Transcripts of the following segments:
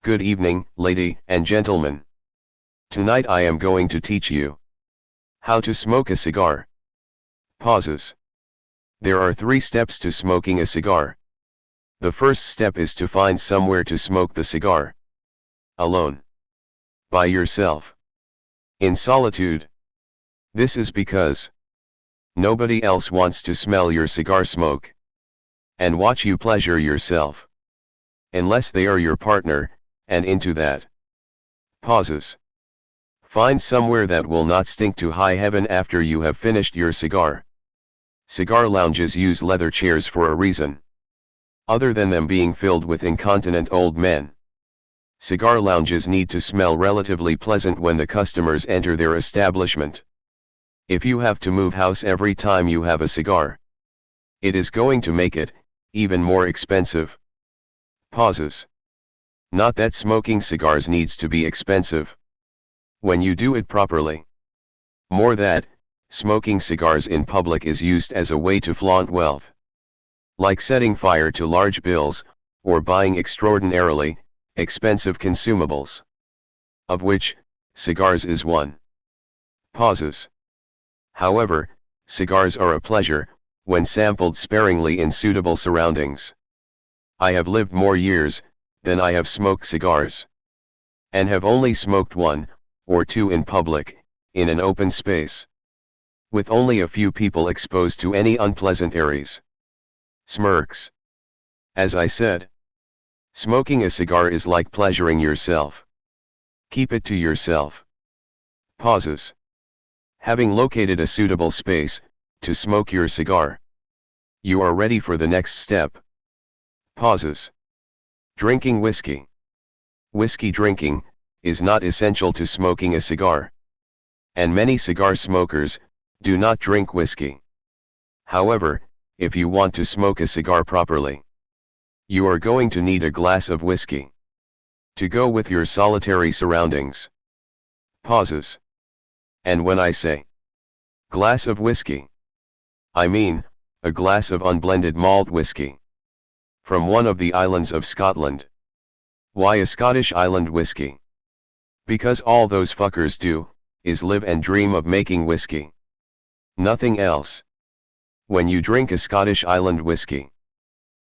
Good evening, lady and gentlemen. Tonight I am going to teach you how to smoke a cigar. Pauses. There are 3 steps to smoking a cigar. The first step is to find somewhere to smoke the cigar. Alone. By yourself. In solitude. This is because nobody else wants to smell your cigar smoke and watch you pleasure yourself. Unless they are your partner, and into that. Pauses. Find somewhere that will not stink to high heaven after you have finished your cigar. Cigar lounges use leather chairs for a reason. Other than them being filled with incontinent old men. Cigar lounges need to smell relatively pleasant when the customers enter their establishment. If you have to move house every time you have a cigar, it is going to make it even more expensive. Pauses. Not that smoking cigars needs to be expensive. When you do it properly. More that, smoking cigars in public is used as a way to flaunt wealth. Like setting fire to large bills, or buying extraordinarily expensive consumables. Of which, cigars is one. Pauses. However, cigars are a pleasure, when sampled sparingly in suitable surroundings. I have lived more years than I have smoked cigars. And have only smoked 1 or 2 in public, in an open space. With only a few people exposed to any unpleasant airs. Smirks. As I said, smoking a cigar is like pleasuring yourself. Keep it to yourself. Pauses. Having located a suitable space to smoke your cigar, you are ready for the next step. Pauses. Drinking whiskey. Whiskey drinking is not essential to smoking a cigar. And many cigar smokers do not drink whiskey. However, if you want to smoke a cigar properly, you are going to need a glass of whiskey to go with your solitary surroundings. Pauses. And when I say glass of whiskey, I mean a glass of unblended malt whiskey from one of the islands of Scotland. Why a Scottish island whiskey? Because all those fuckers do is live and dream of making whiskey. Nothing else. When you drink a Scottish island whiskey,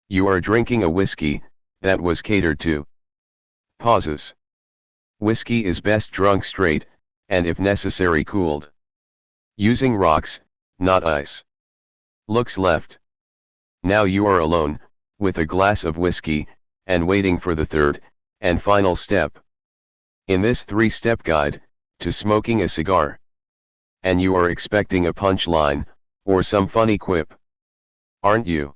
you are drinking a whiskey that was catered to. Pauses. Whiskey is best drunk straight, and if necessary cooled. Using rocks, not ice. Looks left. Now you are alone, with a glass of whiskey, and waiting for the third and final step. In this 3-step guide to smoking a cigar. And you are expecting a punchline, or some funny quip. Aren't you?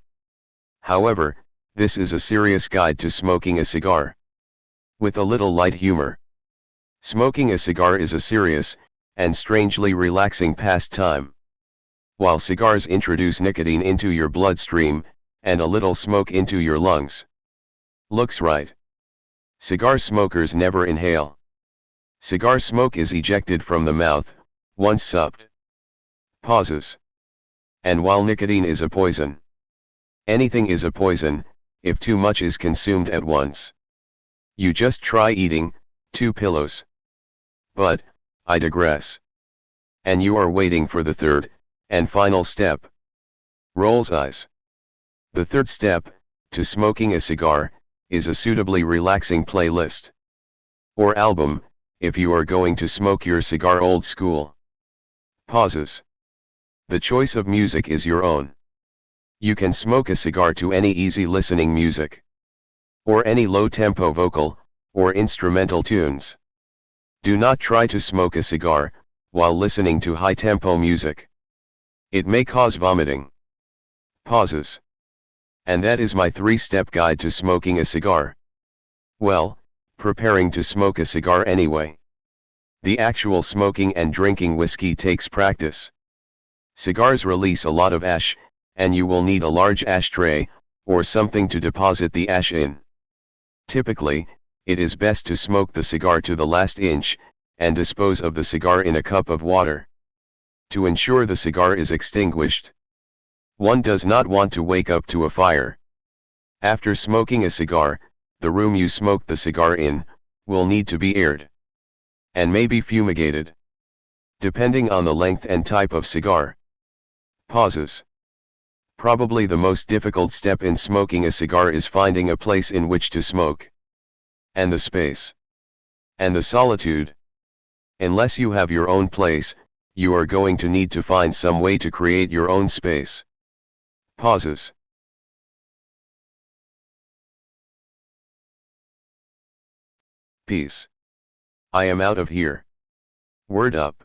However, this is a serious guide to smoking a cigar. With a little light humor. Smoking a cigar is a serious, and strangely relaxing pastime. While cigars introduce nicotine into your bloodstream, and a little smoke into your lungs. Looks right. Cigar smokers never inhale. Cigar smoke is ejected from the mouth, once supped. Pauses. And while nicotine is a poison, anything is a poison, if too much is consumed at once. You just try eating 2 pillows. But, I digress. And you are waiting for the third and final step. Rolls eyes. The third step to smoking a cigar is a suitably relaxing playlist or album, if you are going to smoke your cigar old school. Pauses. The choice of music is your own. You can smoke a cigar to any easy listening music, or any low-tempo vocal or instrumental tunes. Do not try to smoke a cigar while listening to high-tempo music. It may cause vomiting. Pauses. And that is my 3-step guide to smoking a cigar. Well, preparing to smoke a cigar anyway. The actual smoking and drinking whiskey takes practice. Cigars release a lot of ash, and you will need a large ashtray, or something to deposit the ash in. Typically, it is best to smoke the cigar to the last inch, and dispose of the cigar in a cup of water. To ensure the cigar is extinguished. One does not want to wake up to a fire. After smoking a cigar, the room you smoke the cigar in, will need to be aired. And maybe fumigated. Depending on the length and type of cigar. Pauses. Probably the most difficult step in smoking a cigar is finding a place in which to smoke. And the space. And the solitude. Unless you have your own place, you are going to need to find some way to create your own space. Pauses. Peace. I am out of here. Word up.